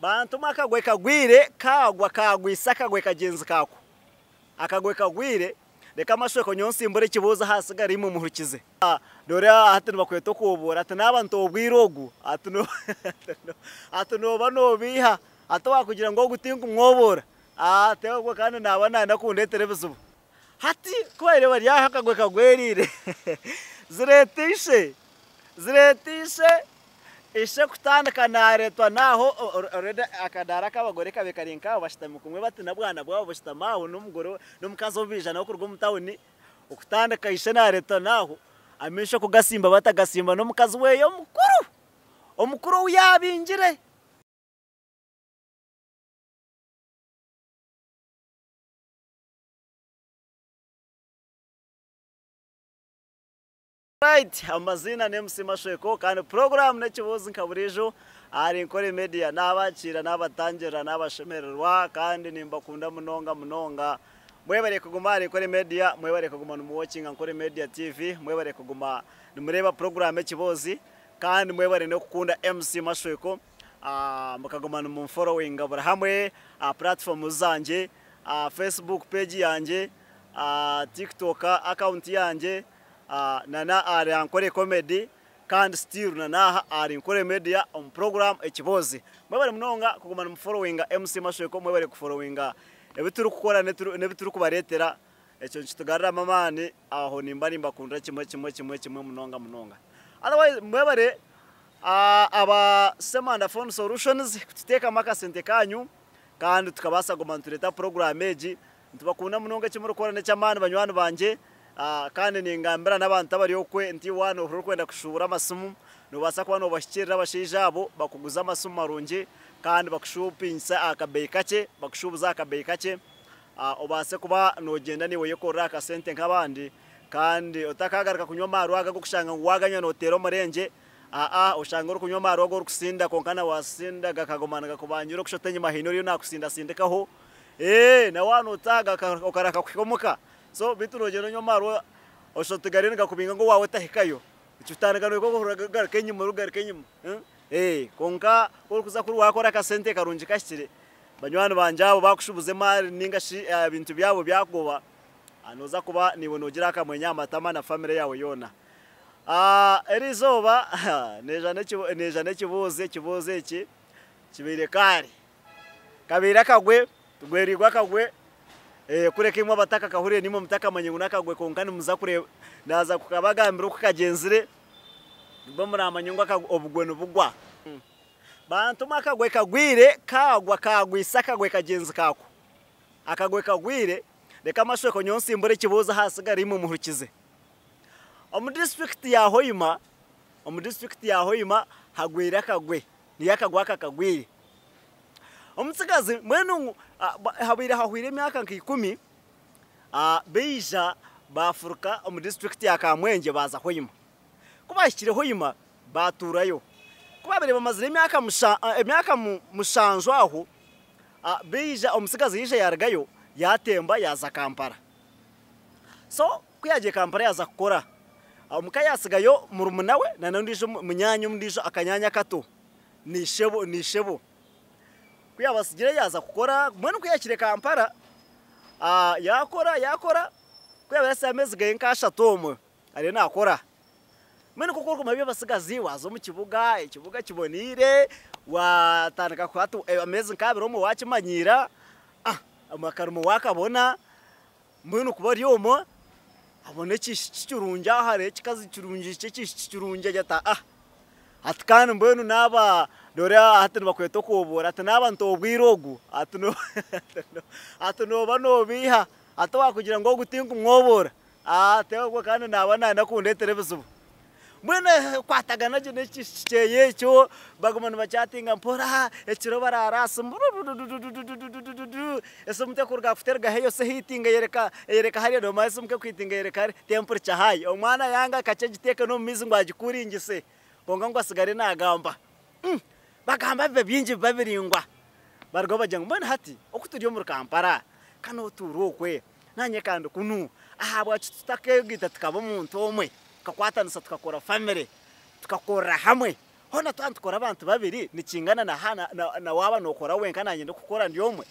bantu makagwe kagwire kagwa kagwisa kagwe kagenzi kako akagwe kagwire reka amashoko nyonsi imbere kibuza hasigara mu muhukize dore hati bakweto kubura ati nabantu obwirogu ati no bano biha atwa kugira ngo gutinga umwobora tegwa kandi nabana nakunde televiziyo hati kwere bari yakagwe kagwerire ziretishe ishe kutandukana leta naho akadara k'abagore kabekarinka bashitama kumwe bati na bwana bwabo bashitamaho n'umugore n'umukazi ubijana no kurwo mutawuni ukutandika ishe na leta naho amisha kugasimba batagasimba n'umukazi weyo omukuru yabingire right amazina MC Mashweko kandi program nekibuzi nkaburijo ari Inkore Media nabakira nabatangira nabashemererwa kandi nimbakunda munonga mwebare kuguma ari Inkore Media mwebare kuguma mu watching Inkore Media TV mwebare kuguma nimureba program ekibozi kandi mwebare no kukunda MC Mashweko mukaguma mu following abura hamwe platform zanje Facebook page yanje TikTok account yanje nana ari Inkore Comedy kandi still nana ari Inkore Media on program ekibozi mwebare munonga kuguma mu following MC Mashweko mwebare ku following ebituru kukora nebituru kubaretera ekyo kitugarira mamani aho nimba kundra kimwe munonga otherwise mwebare aba Semanda Phone Solutions kutiteka makasente kanyu kandi tukabasa gumantureta program eji ntubakunda munonga kimwe rukora necamani banywani banje kandi ningambira nabantu abari okwe nti wano urukwenda kushubura amasumu nubasa kwa no bashikirira bashijabo bakuguza amasumu marungi kandi bakushupinsa akabeyi kake bakushubuza akabeyi kake obase kuba nogenda niwe yokora akasente nk'abandi kandi utakagaruka kunywa maru agagukushanga ngwaganya notero murenje ushanga uri kunywa maru ago rukusinda konkana wasinda gakagomana gakubanyura kushotanye mahino yo nakusinda sindikaho na wano utaga ukaraka kwikomoka so biturogero nywa maru oshotigarene gakubinga ngo wawe tahikayo cyutanaga ko guhura kenyuma rugarekenyuma konka uri kuza kuri wakora akasente karungi kashire banywani banjabo bakushubuze mari ningashi ibintu byabo byagoba anoza kuba niwe nogira akamwenya amatama na family yawe yona erizoba neja nekibuze iki kibire kare kabira kagwe tugwerirwa kagwe kureka imwe bataka kahuriye nimo mutaka manyengu nakagwe konkani muza kure naza kukabagambira ukagenzire bo muri amanyungu obugweno bugwa bantu makagwe kagwire kagwa kagwisa kagwe kagenzi kako akagwe kagwire reka amashweko nyonsi imbere kibuza hasigara mu muhukize mu district ya Hoima hagwira kagwe niyakagwa kakagwire omutsigazi mwenu habira hahwire myaka nk'ikumi beija bafurika mu district ya Kamwenje baza Hoima kubashikire Hoima baturayo kubabere bamazire imyaka mushanjwa aho beija omutsigazi yije yargayo yatemba yaza Kampala so kuyaje Kampala yaza kukora omukayasigayo murumunawe nanandije munyanyo mundijo akanyanya kato nishebo kuyabasigire yaza kukora mwene kuyakire Kampala yakora kuyabasa amezi genkasha tomwe ari nakora mwene kuko kumabye basigazi wazo mu kibuga kibonire watandika kwatu amezi nkabiro mu wakimanyira amakarumo wakabona mwene kuba ryomo abone kicurunja hare kikazi kirunji kicurunje jata atkana mbenu naba dore hati bakweto kubura ati nabantu obwirogu atuno bano biha atwa kugira ngo gutinga umwobora tegwa kandi nabana nakunde televiziyo mwene kwatagana je nekiceye cyo bagumana bachatinga mpora ekiro bararasa ese mute kurga futerga heyo se hitinga yereka hariya do maise mke kwitinga yereka temperature high omwana yanga kace giteka no mizi ngo agikuringise bonga ngo asigare nagamba bagamba bibe byinji babiringwa bargo bajanga mbona hati okuturiyo mu Kampala kano turokwe nanye kandi kunu ahabwa tutakegita tukaba umuntu omwe tukakwatanisa tukakora family tukakora hamwe hona twandukora abantu babiri nikingana na waba nokora wenka nanye ndukukora ndiyomwe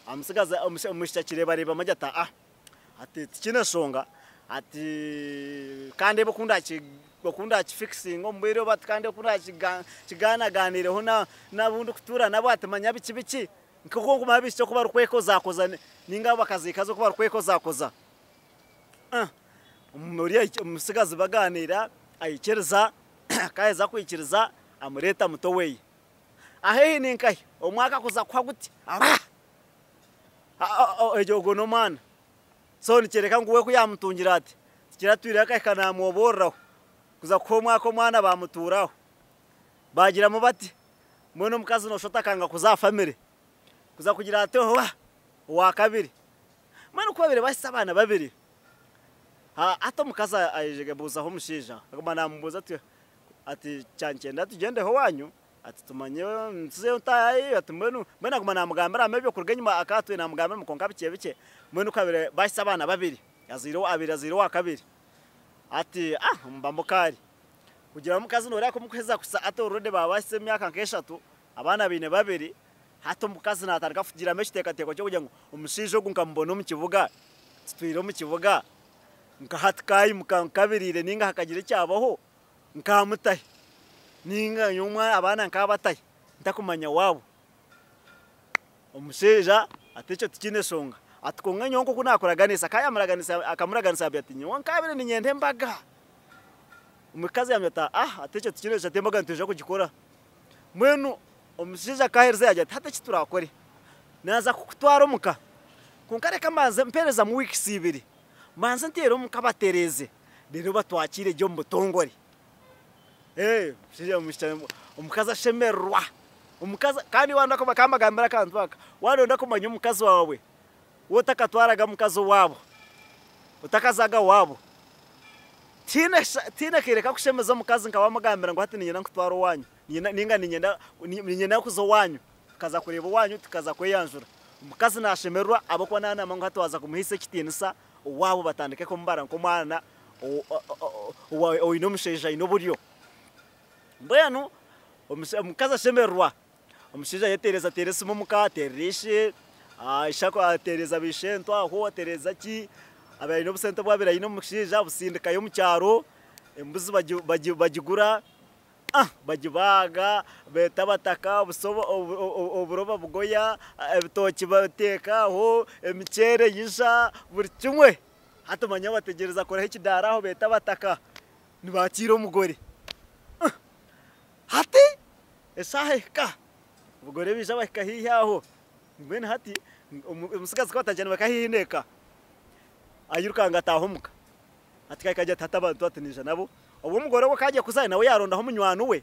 amusigaza umushakire bareba majata ati kinashonga ati kandi bakunda fixing ombere batkande kunda kigana ganire hona nabundi kutura nabo atamanya biki nkoko kumabisho kuba rukweko zakoza ninga bakazikazo kuba rukweko zakoza umuriya umusigaza baganira ayikereza kaeza kwikiriza amureta mutoweye ahehe ninkai omwaka kuza kwa guti ejogo no man so nikereka nguwe kuyamutungira ati kiratwira kana muborraho kuza komwa ko mwana bamuturaho bagira mu bati mwe mukazi no shota kanga kuza family kuza kugira ati wa kabiri mwana ko babiri basabana babiri ato mukaza ayijege buza ho mushija akamana mbuza ati cyankenda tugende ho wanyu ati tumanye nze utayi ati mwena kumana mugambara amebyo kurgenyuma akatwe na mugambara mukonka bike mwenu kabire basabana babiri yaziro abiri aziro wa kabiri ati mbambukari kugira mukazi no rako mukweza kusa ato rode babase myaka nkeshatu abana bine babiri hato mukazi natarika fugira meshiteka teko cyo kugira ngo umushijo gunkambona mu kivuga twiro mu kivuga nkahatkayi mukankabirire ninga hakagira cyabaho nkamutaye ninga nyuma abana nkabataye ndakumanya wabo umusheja atecho tikinesonga atkonga nyonko kunakuraganisa kayamuraganisa akamuraganisa byati nyonkabire ni nyende mbaga umukazi yamyata atecho tikinesha tembaga nteje kugikora mwenu umusheja kaherze yajya tatechi turakore naza kukutwara muka kunkare kamaze mpereza mu week 2 manze ntero mukabatereze rero batwakire ryo mbutongore shije umukaza shemerwa umukaza kandi wanda ko bakamagambira kantu baka wanda ko manyu umukazi wawe wotakatwaraga mukazi wabo utakazaga wabo tina kereka kushemeza mukazi nkaba magambira ngo hati ninyena kutwara wanyu ninga ninyena kuzo wanyu kaza kureba wanyu tukaza kweyanjura umukazi nashemerwa abako nana mangu hatawaza kumuhise kitinisa wabo batandike ko mbara ko mwana ino musheja ino buryo mbano umukaza shemerwa umusheja yetereza teresa mu mukaterishe ishako atereza bishento aho atereza ki abaye no busente bwabira ino musheja busindika yo mu cyaro embuzi bagigura bagibaga beta bataka busobo oburoba bugoya ebitoki bateka ho emicere yisha buri kimwe hatumanya bategereza kora hikidara aho beta bataka nibakira umugore hati esaheka ubugore bija bakahihaho mbene hati umusigazi kwatajana bakahineka ayirukanga tahumuka ati kajya tatabantu atinija nabo ubu mugore wo kaje kuzana nawe yaronda ho munywano we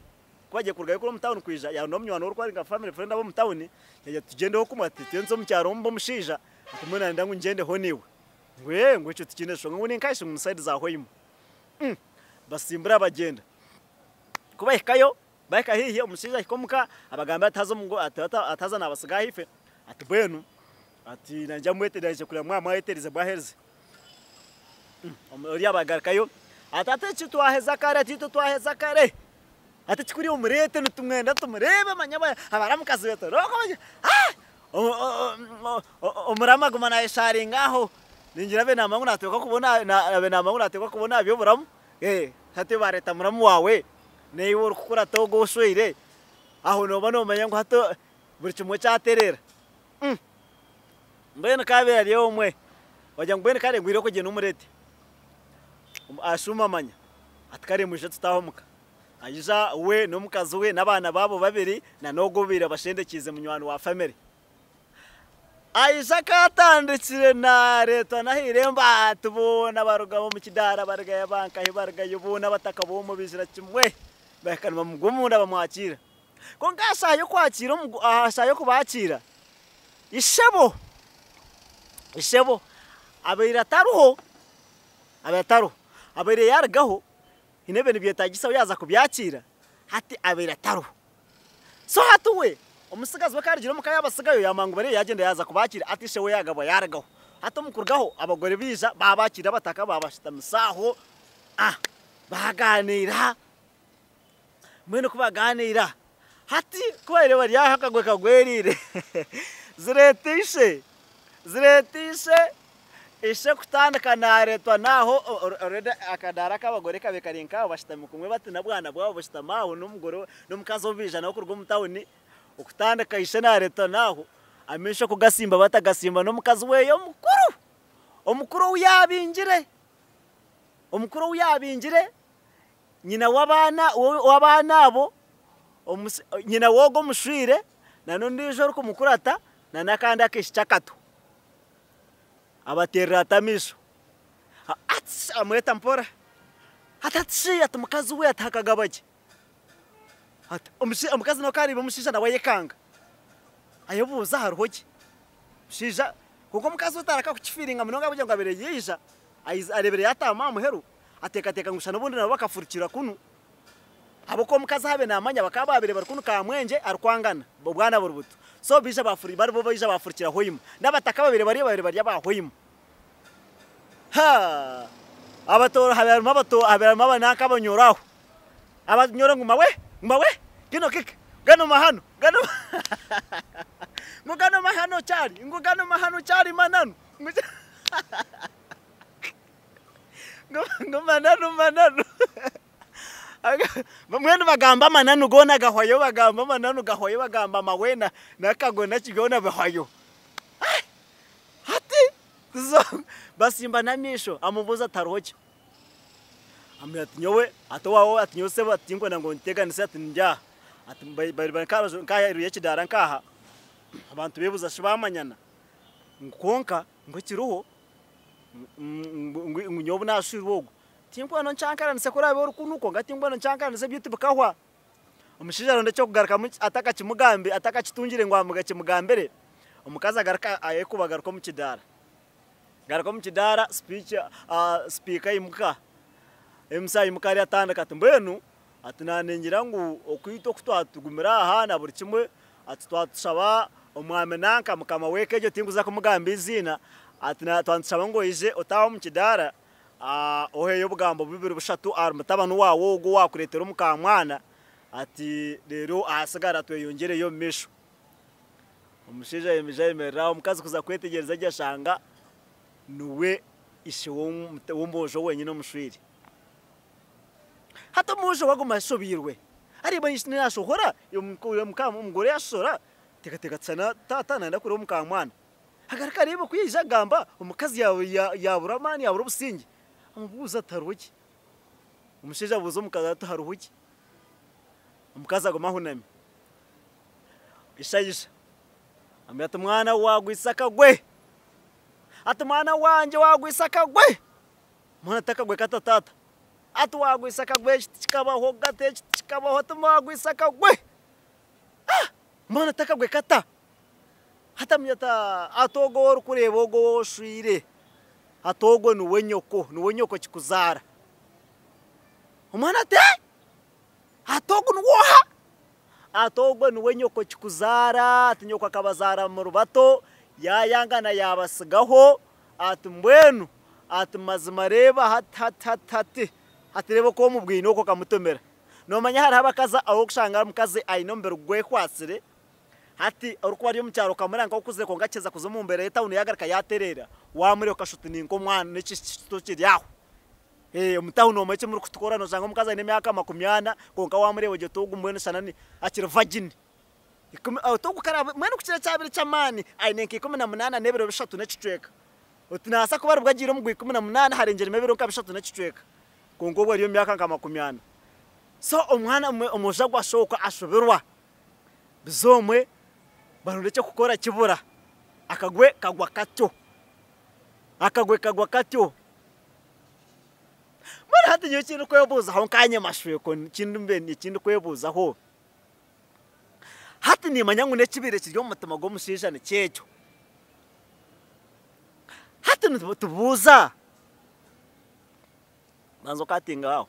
kwaje kurgaye kuri mutawuni kwija yaronda munywano wo kwaringa family friend abo mutawuni yaje tugende ho kumati tenzo mu cyaro mbo mushija atumuna ndangu ngende ho niwe ngo icyo tukinesho ngo ni nkayishe mu side za hoyimo basimbura bagenda kubahikayo bayika hihi umushija ikomuka abagamba atazo ngo ataza nabasiga hife ati bwenu ati nanja mwetereje kuri mwa yetereze bwahereze uri abagarakayo atate chitwaheza kare tito twaheza kare ate chikuri umurete nutumwenda tumurebe manyaba abaramukazi beto roko umurama gumana ishari ngaho ningira be namangu nateka kubona be namangu nateka kubona byo buramu hate bareta muramu wawe neyo urukura togo ushwire aho no bano manya ngo hato buri kimwe cyaterera mbene kabera ryo umwe wajya mbene kare ngwiro ko gena umurete ashuma manya atkare muje tutahomuka ayiza we no mukazi we nabana babo babiri na nogobira bashendekize munywano wa family ayiza katandikire na leta nahiremba tubona barugabo mu kidara barga ya banka hibarga yubona bataka bo mu bizira kimwe bakanwa mugumunda bamwakira ko ngasa yo kwakira ahasa yo kubakira ishebo abira taruho abere yargaho inebe nibyetagisa yaza kubyakira hati abera taruho so hatuwe umusigazi bakarigiro mukayabasigayo yamangu bare yagenda yaza kubakira ati shewe yagabo yargaho hato mukurgaho abagore biza babakira bataka babashita misaho baganira mwene kubaganira hati kubera bari yakagwe kagwerire ziretishe ishe kutandukana leta naho akadara k'abagore kabekarinka bashitama kumwe bati na bwana bwabo bashitama n'umugore n'umukazi w'ubijana wo kurwa mutawuni ukutandika ishe na leta naho amisho kugasimba batagasimba n'umukazi weyo omukuru uyabingire nyina w'abana abo nyina wogo mushire nanundi ijoro kumukurata na nakandi akishakato abaterera atamisho amweta mpora atatshi atumukazi we atakagabake umukazi no kari bamushisha nawe yekanga ayobuza haruhoki shija kuko mukazi utaraka kukifiringa munonga bujya ngabere yisha arebere yatama muheru ateka ngusha n'ubundi nabo bakafurikira kunu aboko mukazi habe namanya bakababere bari kunu kamwenje arkwangana bwana burubuto so bisha bafuri bari bo bisha bafurikira hoyima n'abataka babere bari bahoyima ha abatora haberamo abanaka banyoraho abanyora ngumawe kino kike gano mahano ngugano mahano cyari manano manano mwene bagamba manano gona gahoyo bagamba manano gahoyo bagamba mawena nakagona kigona bahoyo hati basimba namisho amubuza taroje amyati nyowe atowawo atinyose batingwa ngo nteganise ati njya ati bari karazo nkaya kidara nkaha abantu bebuza shibamanyana nkonka ngo kiruho nyobo nashirogo tinkwa no ncankaranise kurabe urukunuko ngatingwa no ncankaranise byiti bukahwa umushijaro ndacyo kugaruka ataka kimugambe ataka kitungire ngo amuga kimugambere umukaza garuka ayekubagaruka mu kidara garuka mu kidara speaker imuka emsa imukari atandaka ati mbenu atunanengira ngo okwito kutwatugumira aha na buri kimwe ati twatushaba umwame nanka mukama wekeje tinguza kumugambe izina ati twandishaba ngo ije otawa mu kidara oheyo bugambo bibiri bushatu arumutabano wawo go wakuretera umukamwana ati rero asigara tweyongere yo misho umushija yemera umukazi kuza kwetegereza gyashanga nuwe ishe wombojo wenyine umushwiri hata mujo waguma shobirwe ari banyishine nashohora yo umugore yashora teka tsana tata nanda kuri umukamwana hagarika rebo kuyija gamba umukazi yabura mani yabura busingi amubuza taruki umushija buzo mukaza ataharuki umukaza agoma hunami ishayisha amyata mwana wagwisaka gwe ati mwana wanje wagwisaka gwe mwana takagwe katatata ati wagwisaka gwe kikabaho gate kikabaho tumagwisaka gwe mwana takagwe kata hata myata atogo kureba go shire atogo nuwe nyoko kikuzara umwana te atogo nuwoha atogo nuwe nyoko kikuzara ati nyoko akabazara mu rubato yayangana yabasigaho ati mbwenu ati mazima reba hati reba ko mubwino uko kamutomera nomanya hari abakaza aho gushanga mukaze ayinombere gwe kwasire hati uruko ari mu cyaro kamuranga ukuze ko ngakeza kuzo mu mbere leta unuyagarika yaterera wamure ukashuti ninko mwana n'ikishito kiri yaho umutahuno omeke muri kutukora no janga mukaza n'imyaka 20 konka wamure woje togu mwene sanani akira virgin togu kara mwene kukira cyabiri cyamani ayinenke 18 nebero bishatu n'ikicweka utinasa kuba rubwagira mu 18 harengera mebero kabishatu n'ikicweka kongo bwo ariyo myaka 20 so umwana umuja gwashoka ashoberwa bizomwe barureke kukora kibura akagwe kagwa katyo mara hati nyo kintu kwebuza aho kanye mashwe ko kintu mbe ni kintu kwebuza aho hati ni manyangu ne kibire kiryo mutama go mushishane cyecyo hati tubuza nanzo katinga aho